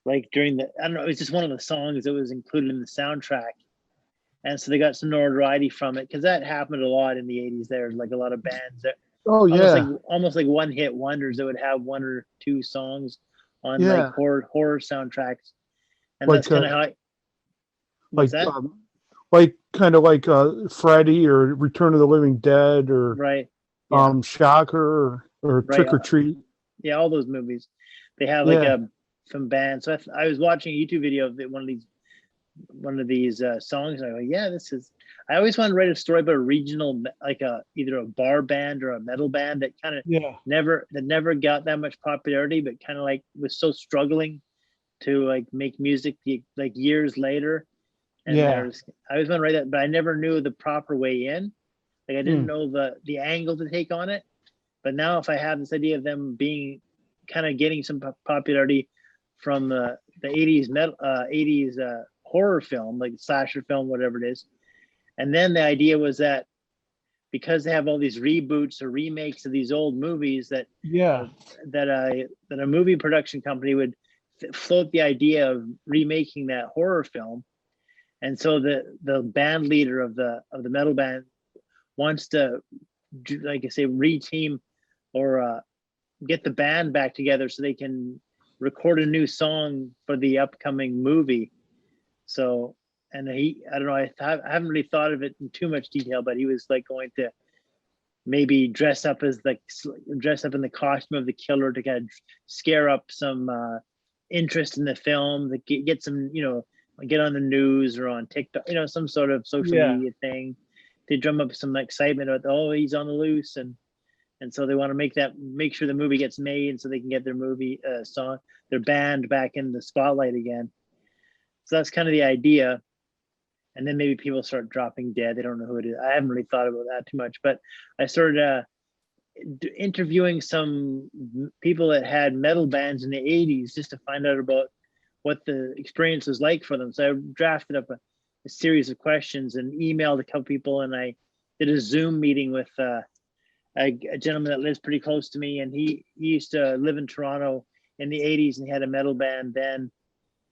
Like during I don't know, it was just one of the songs that was included in the soundtrack. And so they got some notoriety from it, because that happened a lot in the 80s. There's like a lot of bands that almost like one hit wonders that would have one or two songs on like horror soundtracks. And like, that's kind of how kind of like Freddy or Return of the Living Dead or Shocker or Trick or Treat. Yeah, all those movies. They have like some bands. So I was watching a YouTube video of one of these songs, and I go, yeah, this is. I always wanted to write a story about a regional, like either a bar band or a metal band that kind of never got that much popularity, but kind of like was so struggling to like make music like years later. And I always want to write that, but I never knew the proper way in. Like I didn't know the angle to take on it. But now, if I have this idea of them being kind of getting some popularity from the 80s metal, 80s horror film, like slasher film, whatever it is, and then the idea was that because they have all these reboots or remakes of these old movies, that a movie production company would float the idea of remaking that horror film. And so the band leader of the metal band wants to, like I say, reteam or get the band back together so they can record a new song for the upcoming movie. So, and I don't know, I haven't really thought of it in too much detail, but he was like going to maybe dress up in the costume of the killer to kind of scare up some interest in the film, to get some, get on the news or on TikTok, some sort of social media thing to drum up some excitement about, he's on the loose. And so they want to make sure the movie gets made so they can get their movie song, their band back in the spotlight again. So that's kind of the idea. And then maybe people start dropping dead. They don't know who it is. I haven't really thought about that too much, but I started interviewing some people that had metal bands in the 80s just to find out about what the experience was like for them. So I drafted up a series of questions and emailed a couple people, and I did a Zoom meeting with a gentleman that lives pretty close to me, and he used to live in Toronto in the 80s, and he had a metal band then.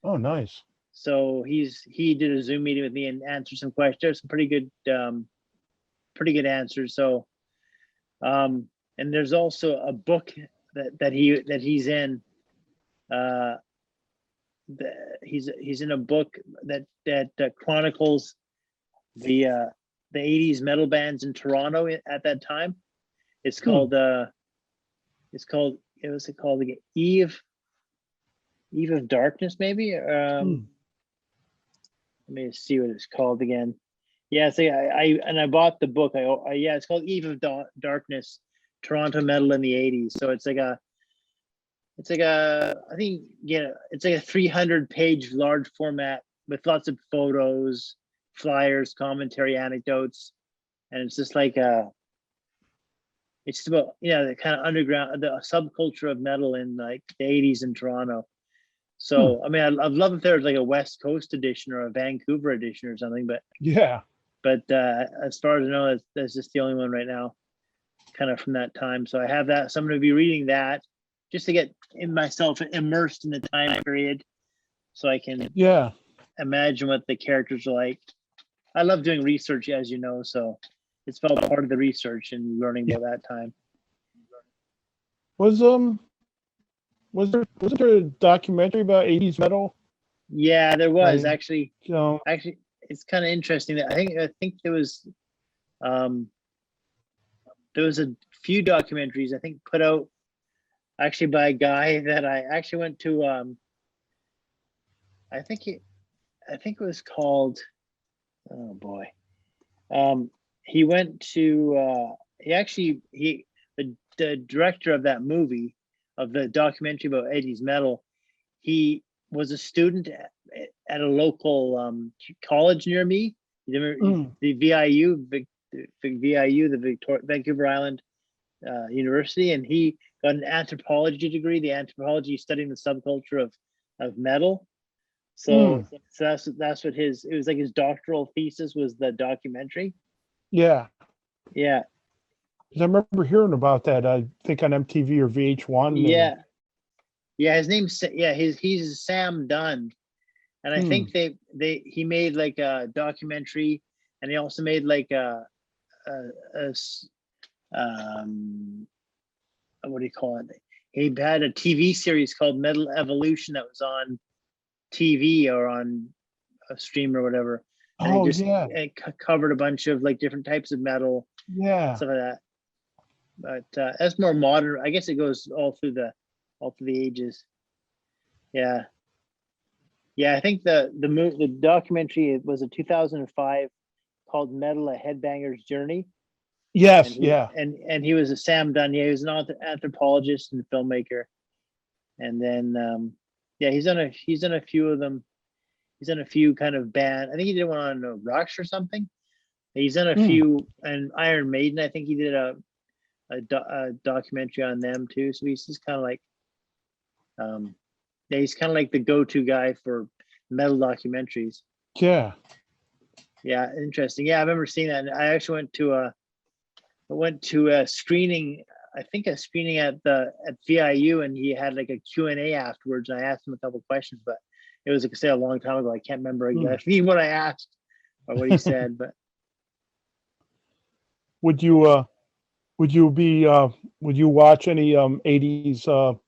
Oh, nice. So he did a Zoom meeting with me and answered some questions. There's some pretty good answers. So, and there's also a book that he's in. He's in a book that chronicles the 80s metal bands in Toronto at that time. It's called again? Eve of Darkness, maybe. Let me see what it's called again. Yeah, so I bought the book. It's called Eve of Darkness, Toronto Metal in the 80s. So it's like a 300-page large format with lots of photos, flyers, commentary, anecdotes, and it's just like it's just about the kind of underground, the subculture of metal in like the 80s in Toronto. So I mean, I'd love if there was like a West Coast edition or a Vancouver edition or something, but as far as I know, that's just the only one right now, kind of from that time. So I have that. So I'm going to be reading that just to get myself immersed in the time period, so I can imagine what the characters are like. I love doing research, as you know, so it's felt part of the research and learning about that time. Wasn't there a documentary about 80s metal? Yeah, there was actually. Actually, it's kind of interesting that I think there was a few documentaries I think put out actually by a guy that I actually went to. I think it was called. Oh boy. He went to. The director of that movie, of the documentary about 80s metal, he was a student at a local college near me. The VIU, the Vancouver Island University, and he got an anthropology degree. The anthropology studying the subculture of metal. So that's what it was like. His doctoral thesis was the documentary. Yeah. Yeah. I remember hearing about that. I think on MTV or VH1. Yeah. Yeah. His name's he's Sam Dunn, and I think he made like a documentary, and he also made like a what do you call it? He had a TV series called Metal Evolution that was on TV or on a stream or whatever. And it covered a bunch of like different types of metal, stuff like that. But that's more modern. I guess it goes all through the ages. Yeah. I think the documentary was a 2005 called Metal: A Headbanger's Journey. Yes, and he was a Sam Dunn. Yeah, he was an anthropologist and filmmaker. And then he's done a few of them. He's done a few kind of band. I think he did one on Rush or something. He's done a few, and Iron Maiden. I think he did a documentary on them too. So he's just kind of like, he's kind of like the go-to guy for metal documentaries. Yeah, interesting. Yeah, I remember seeing that. And I actually went to a screening. I think a screening at VIU, and he had like a Q&A afterwards. And I asked him a couple questions, but it was, like I say, a long time ago. I can't remember exactly what I asked or what he said. But would you watch any 80s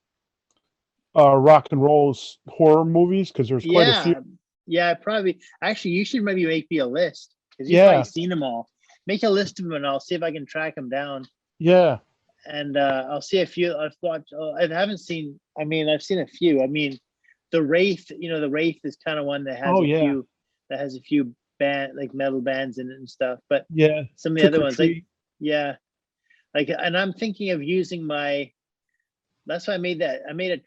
rock and roll horror movies? Because there's quite a few. Yeah, probably. Actually, you should maybe make me a list, because you've probably seen them all. Make a list of them, and I'll see if I can track them down. Yeah. And I'll see a few. I've watched. I haven't seen. I mean, I've seen a few. I mean, the Wraith. The Wraith is kind of one that has a few metal bands in it and stuff. But some of the other ones, and I'm thinking of using that's why I made that. I made a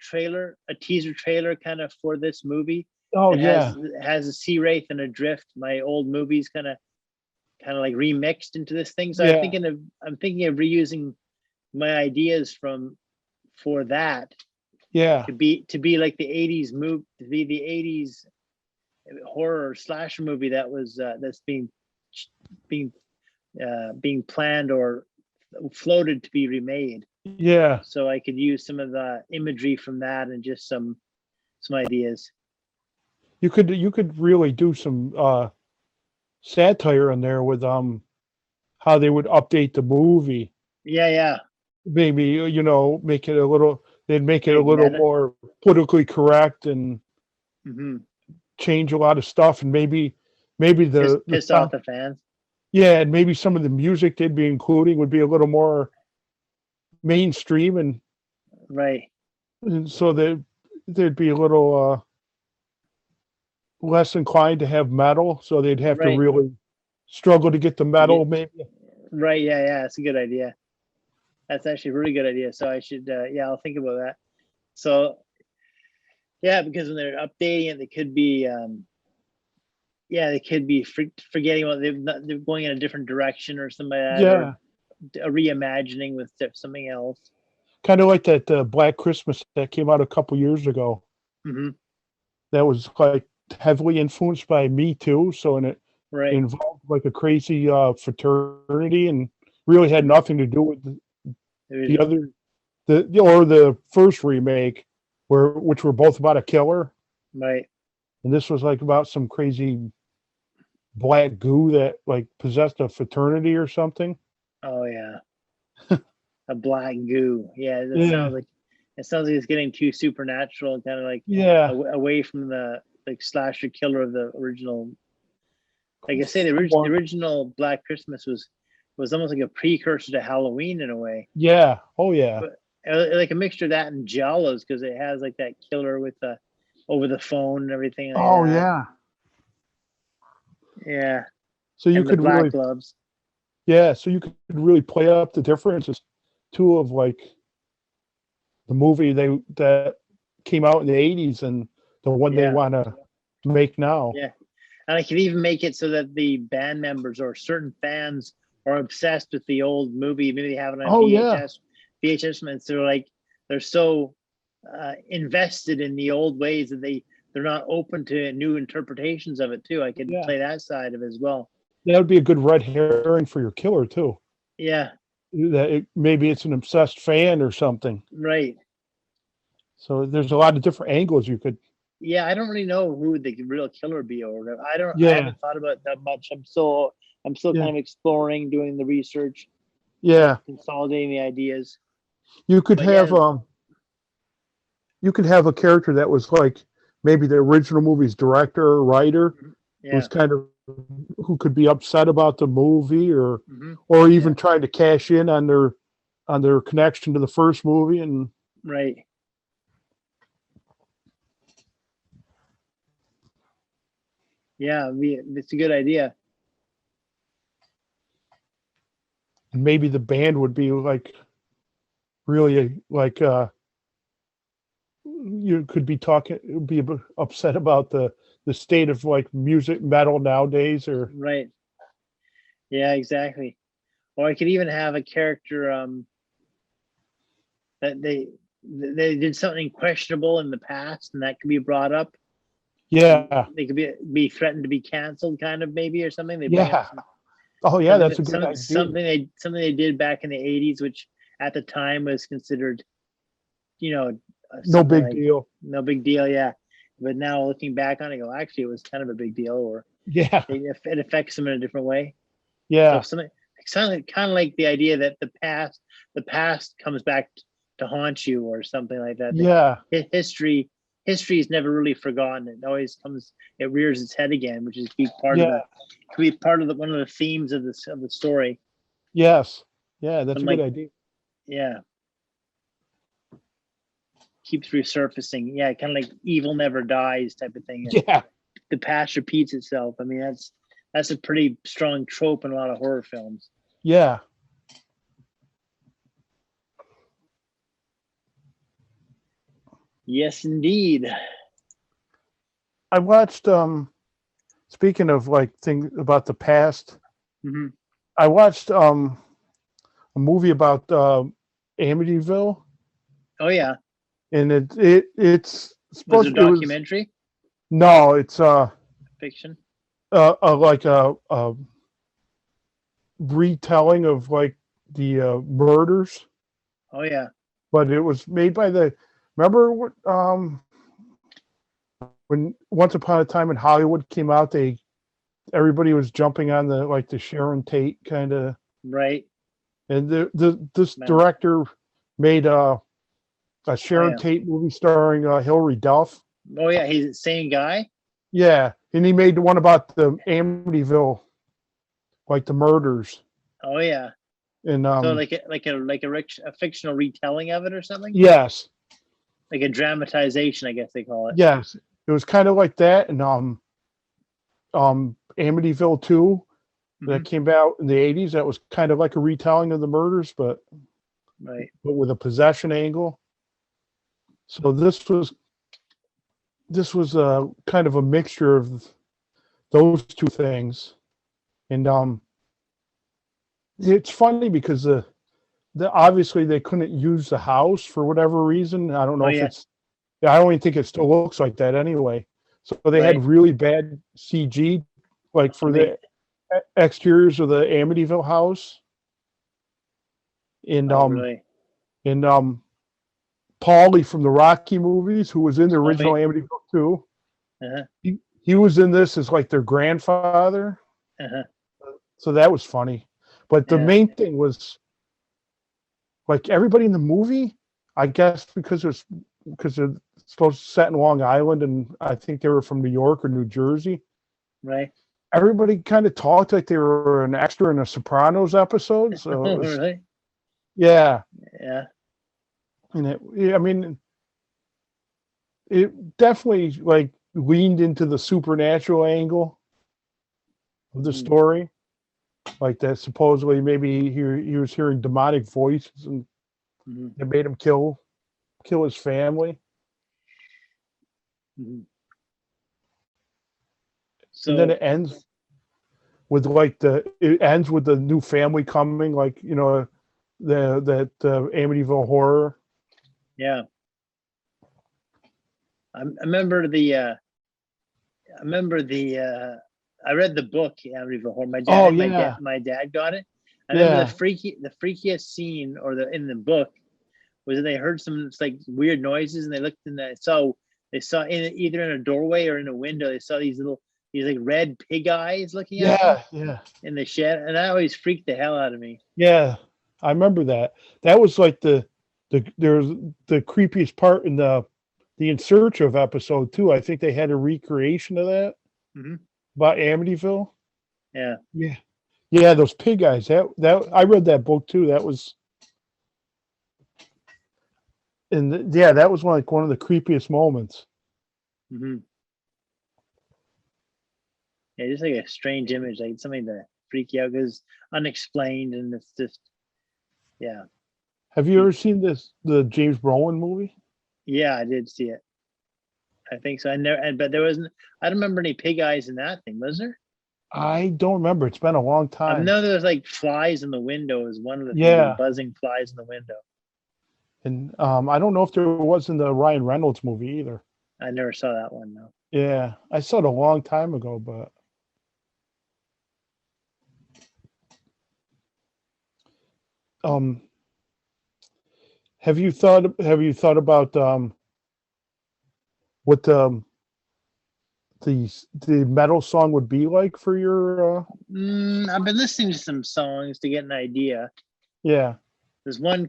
teaser trailer kind of for this movie. It has a Sea Wraith and a Drift, my old movies kind of like remixed into this thing. So I'm thinking of reusing my ideas for that. To be like the 80s movie, to be the 80s horror slasher movie that was that's being planned or floated to be remade. So I could use some of the imagery from that and just some ideas. You could really do some satire in there with how they would update the movie. Maybe make it a little. They'd make it a little more politically correct and change a lot of stuff, and maybe piss off the fans. Yeah, and maybe some of the music they'd be including would be a little more mainstream, and so they'd be a little less inclined to have metal, so they'd have to really struggle to get the metal, maybe. That's a good idea. That's actually a really good idea. So I should, I'll think about that. So, because when they're updating it, they could be, forgetting what they're going in a different direction or something like that. Or a reimagining with something else. Kind of like that Black Christmas that came out a couple years ago. That was like heavily influenced by Me Too. So it involved like a crazy fraternity, and really had nothing to do with the first remake, which were both about a killer. And this was like about some crazy black goo that like possessed a fraternity or something. A black goo. Sounds like it's getting too supernatural, kind of like away from the like slasher killer of the original. Like I say, the original Black Christmas was almost like a precursor to Halloween in a way. But, like a mixture of that and Giallos, because it has like that killer with the over the phone and everything. So you could really gloves. So you could really play up the differences too of like the movie that came out in the 80s and the one they Yeah. want to make now. Yeah. And I could even make it so that the band members or certain fans are obsessed with the old movie. Maybe they have it on Oh, yeah. VHS, and so like they're so invested in the old ways that they're not open to new interpretations of it too. I could play that side of it as well. That would be a good red herring for your killer too. Yeah. That maybe it's an obsessed fan or something. Right. So there's a lot of different angles you could. Yeah, I don't really know who the real killer be, or I haven't thought about that much. I'm still kind of exploring, doing the research. Yeah. Consolidating the ideas. You could have a character that was like maybe the original movie's director or writer, who's kind of who could be upset about the movie or even trying to cash in on their connection to the first movie and right. Yeah, it's a good idea. And maybe the band would be like really like you could be upset about the state of like music metal nowadays or right. Yeah, exactly. Or I could even have a character that they did something questionable in the past and that could be brought up. Yeah. They could be threatened to be canceled kind of maybe or something. That's a good idea. Something they did back in the 80s, which at the time was considered, no big deal. No big deal, yeah. But now looking back on it, actually it was kind of a big deal, or it affects them in a different way. Yeah. So something kind of like the idea that the past comes back to haunt you or something like that. Yeah. History is never really forgotten. It always it rears its head again, which is part of one of the themes of the story. Yes. Yeah, that's a good idea. Yeah. Keeps resurfacing. Yeah, kind of like evil never dies type of thing. Yeah. The past repeats itself. I mean, that's a pretty strong trope in a lot of horror films. Yeah. Yes, indeed. I watched speaking of like things about the past, I watched a movie about Amityville. Oh yeah. And it's supposed to be a documentary? No, it's fiction. Like a retelling of like the murders. Oh yeah. But it was made by remember when Once Upon a Time in Hollywood came out, everybody was jumping on the Sharon Tate kind of right. And this director made a Sharon Tate movie starring Hilary Duff. Oh yeah, he's the same guy. Yeah, and he made the one about the Amityville, like the murders. Oh yeah. And so like a fictional retelling of it or something. Yes. Like a dramatization, I guess they call it. Yes, it was kind of like that, and Amityville 2 that came out in the 80s. That was kind of like a retelling of the murders, but with a possession angle. So this was kind of a mixture of those two things, and it's funny because the obviously they couldn't use the house for whatever reason. I don't know if it's. I don't even think it still looks like that anyway. So they had really bad CG, like for the exteriors of the Amityville house. And Paulie from the Rocky movies, who was in the original Amityville 2, he was in this as like their grandfather. So that was funny. But the main thing was like everybody in the movie, I guess because they're supposed to set in Long Island, and I think they were from New York or New Jersey. Right. Everybody kind of talked like they were an extra in a Sopranos episode. So it was, really? Yeah. Yeah. And it definitely like leaned into the supernatural angle of the story. Like that supposedly maybe he was hearing demonic voices and it made him kill his family. and then it ends with the new family coming, like, you know, that Amityville horror. Yeah. I remember I read the book Amityville Horror. My dad got it. I remember the freakiest scene in the book was that they heard some like weird noises, and they looked in the they saw either in a doorway or in a window, they saw these like red pig eyes looking at them in the shed, and that always freaked the hell out of me. Yeah, I remember that. That was like there's the creepiest part in the In Search of episode 2. I think they had a recreation of that about Amityville. Yeah. Yeah, those pig eyes. That I read that book too. That was, that was one of the creepiest moments. Mm-hmm. Yeah, just like a strange image, like something to freak you out because unexplained, and it's just, yeah. Have you ever seen the James Brolin movie? Yeah, I did see it. I think so. But there wasn't. I don't remember any pig eyes in that thing. Was there? I don't remember. It's been a long time. I know there was like flies in the window. Is one of the things, buzzing flies in the window. And I don't know if there was in the Ryan Reynolds movie either. I never saw that one, no. Yeah, I saw it a long time ago, but have you thought about what the metal song would be like for your I've been listening to some songs to get an idea. Yeah. There's one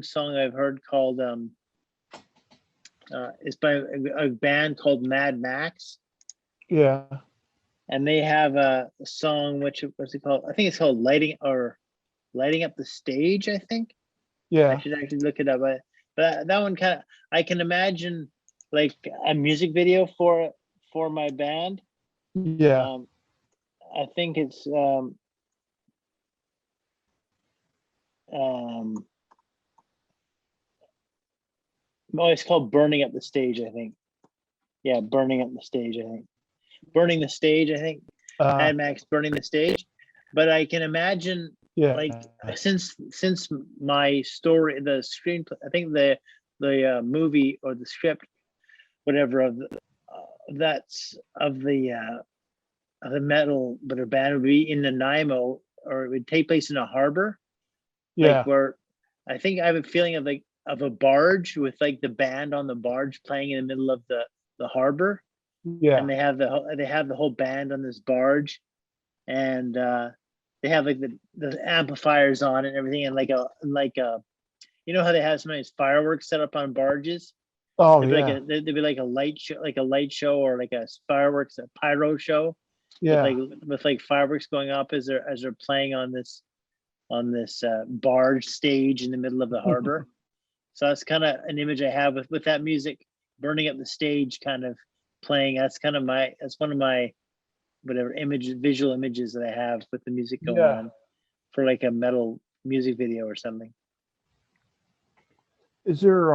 song I've heard called it's by a band called Mad Max. Yeah. And they have a song what's it called? I think it's called Lighting Up the Stage, I think. Yeah. I should actually look it up. But that one I can imagine like a music video for my band. Yeah. I think it's it's called Burning Up the Stage, I think. Yeah, Burning Up the Stage, I think. Burning the Stage, I think. Mad Max Burning the Stage. But I can imagine like since my story, the screenplay, I think the movie or the script, whatever of the metal, but a band would be in Nanaimo, or it would take place in a harbor. Yeah. Like where I think I have a feeling of a barge with like the band on the barge playing in the middle of the harbor. Yeah. And they have the whole band on this barge, and they have like the amplifiers on it and everything, and like a you know how they have some of these fireworks set up on barges? Oh, there'd be like a light show or like a fireworks, a pyro show. Yeah. With like fireworks going up as they're playing on this barge stage in the middle of the harbor. So that's kind of an image I have with that music, Burning Up the Stage kind of playing. That's one of my visual images that I have with the music going on for like a metal music video or something. Is there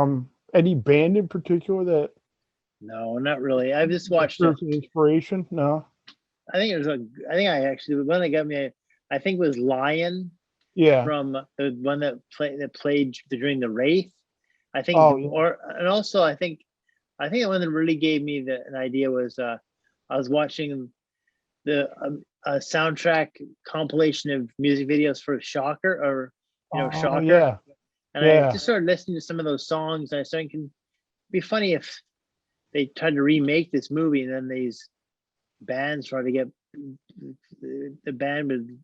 any band in particular that? No, not really. I've just watched it. Inspiration? No. I think the one that got me, I think was Lion. Yeah. From the one that played during the Wraith. I think and also I think the one that really gave me an idea was I was watching the soundtrack compilation of music videos for Shocker Shocker. Yeah. And I just started listening to some of those songs, and I started thinking, it'd be funny if they tried to remake this movie, and then these bands try to get the band would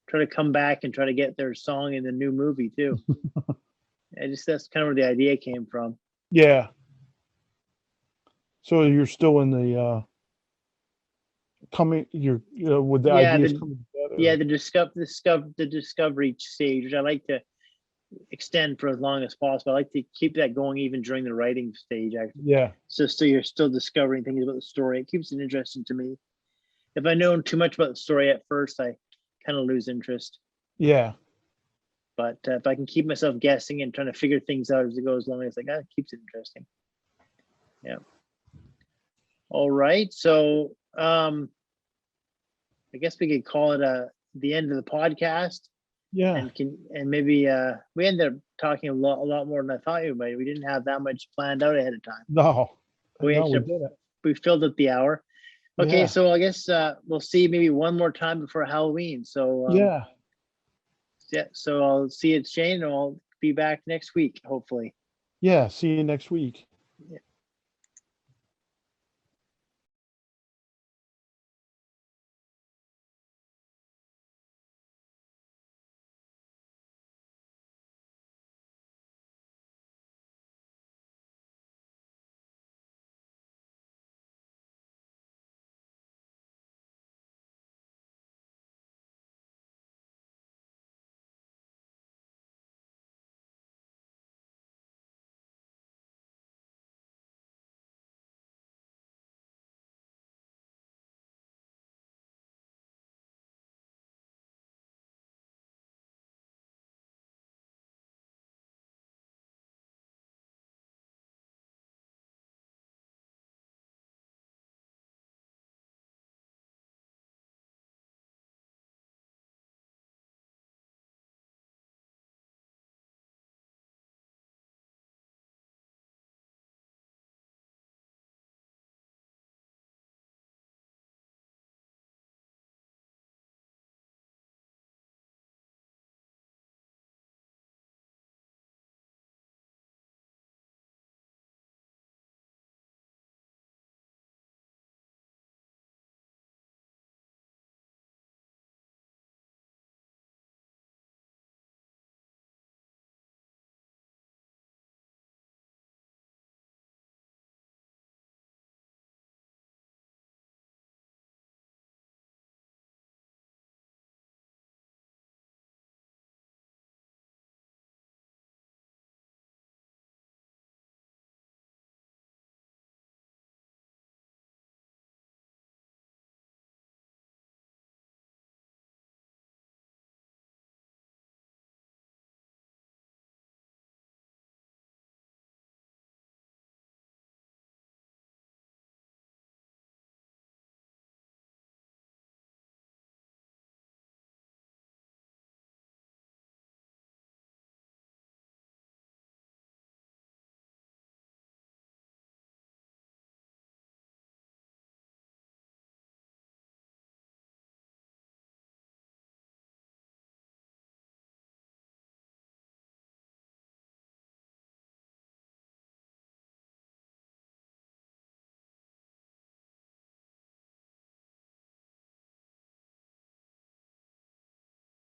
try to come back and try to get their song in the new movie too. That's kind of where the idea came from. Yeah. So you're still in the with the ideas coming together. Yeah, the discovery stage, which I like to extend for as long as possible. I like to keep that going even during the writing stage, actually. Yeah. So you're still discovering things about the story. It keeps it interesting to me. If I know too much about the story at first, I kind of lose interest. Yeah. But if I can keep myself guessing and trying to figure things out as it goes along, it's like it keeps it interesting. Yeah. All right. So I guess we could call it the end of the podcast. Yeah. And maybe we ended up talking a lot more than I thought we might. We didn't have that much planned out ahead of time. No. We No, we actually didn't. we filled up the hour. Okay, Yeah. so I guess we'll see maybe one more time before Halloween. So Yeah. yeah. So I'll see you, Shane, and I'll be back next week, hopefully. Yeah. See you next week. Yeah.